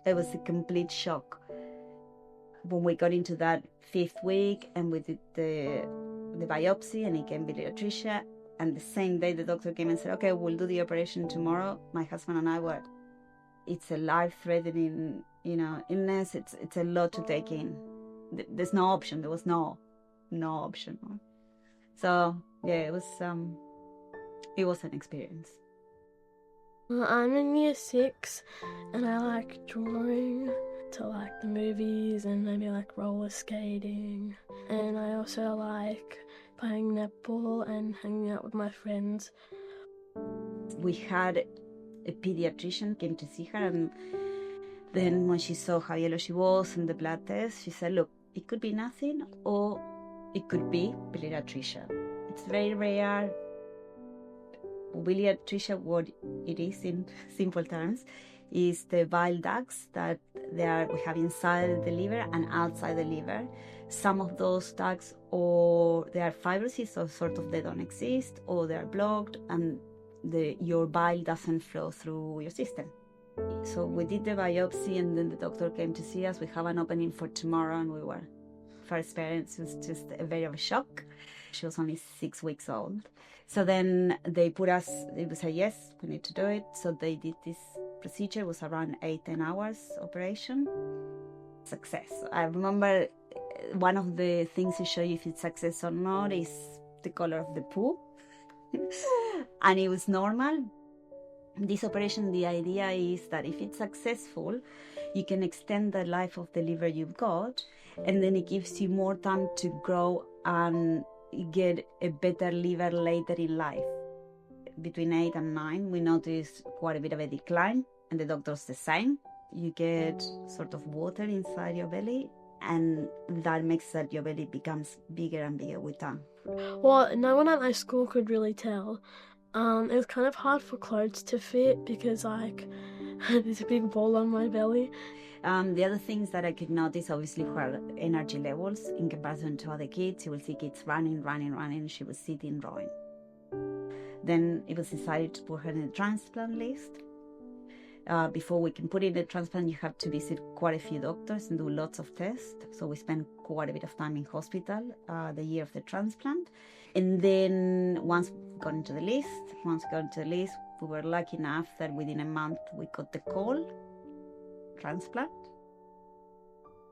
It was a complete shock. When we got into that 5th week and we did the biopsy and it came biliary atresia, and the same day the doctor came and said, okay, we'll do the operation tomorrow, my husband and I were, it's a life-threatening, illness. It's a lot to take in. There's no option. There was no option. So yeah, it was an experience. Well, I'm in year 6 and I like drawing to like the movies and maybe like roller skating, and I also like playing netball and hanging out with my friends. We had a pediatrician came to see her, and then when she saw how yellow she was and the blood test, she said, look, it could be nothing or it could be biliary atresia. It's very rare. Biliary atresia, what it is in simple terms, is the bile ducts that we have inside the liver and outside the liver. Some of those ducts, or they are fibrosis, so sort of they don't exist, or they are blocked, and your bile doesn't flow through your system. So we did the biopsy, and then the doctor came to see us. We have an opening for tomorrow, and first parents was just a bit of a shock. She was only 6 weeks old. So then they said, yes, we need to do it. So they did this procedure. It was around 8-10 hours operation. Success. I remember one of the things to show you if it's success or not is the color of the poo. And it was normal. This operation, the idea is that if it's successful, you can extend the life of the liver you've got, and then it gives you more time to grow and get a better liver later in life. Between 8 and 9, we noticed quite a bit of a decline, and the doctor's the same. You get sort of water inside your belly, and that makes that your belly becomes bigger and bigger with time. Well, no one at my school could really tell. It was kind of hard for clothes to fit because like there's a big ball on my belly. The other things that I could notice, obviously, were energy levels in comparison to other kids. You will see kids running. She was sitting, rowing. Then it was decided to put her in the transplant list. Before we can put in the transplant, you have to visit quite a few doctors and do lots of tests. So we spent quite a bit of time in hospital the year of the transplant. And then once we got into the list, we were lucky enough that within a month we got the call, transplant.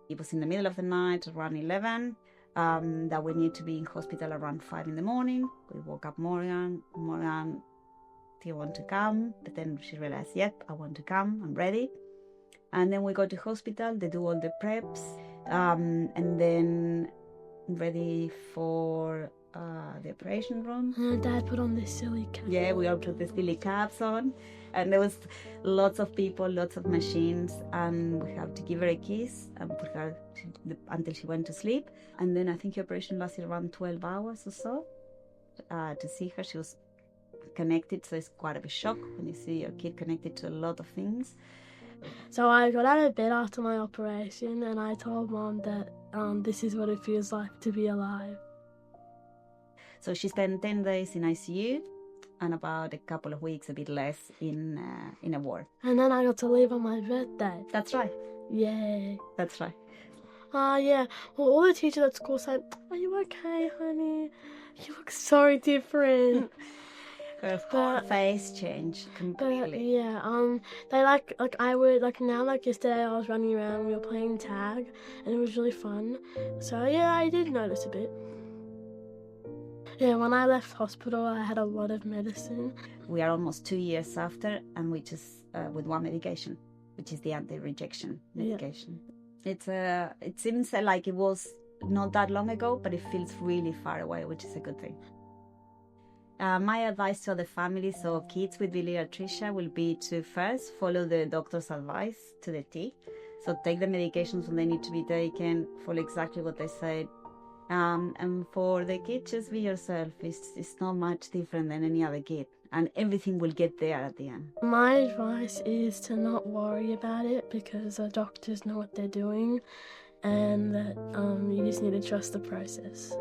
It was in the middle of the night, around 11, that we need to be in hospital around 5 in the morning. We woke up Morgan, do you want to come? But then she realized, yep, I want to come, I'm ready. And then we go to hospital, they do all the preps, and then ready for the operation room. And Dad put on this silly cap. Yeah, we all put the silly caps on, and there was lots of people, lots of machines, and we have to give her a kiss and put her until she went to sleep. And then I think the operation lasted around 12 hours or so. To see her, she was connected, so it's quite of a shock when you see your kid connected to a lot of things. So I got out of bed after my operation and I told Mom that this is what it feels like to be alive. So she spent 10 days in ICU and about a couple of weeks, a bit less, in a ward. And then I got to leave on my birthday. That's right. Yay. That's right. Yeah. Well, all the teachers at school said, "Are you okay, honey? You look so different." Her whole face changed completely. But yeah, they like yesterday I was running around, we were playing tag, and it was really fun. So yeah, I did notice a bit. Yeah, when I left hospital, I had a lot of medicine. We are almost 2 years after, and we just with one medication, which is the anti-rejection medication. Yeah. It seems like it was not that long ago, but it feels really far away, which is a good thing. My advice to the families of kids with biliary atresia will be to first follow the doctor's advice to the T. So take the medications when they need to be taken, follow exactly what they said. And for the kid, just be yourself. It's not much different than any other kid, and everything will get there at the end. My advice is to not worry about it because the doctors know what they're doing, and that you just need to trust the process.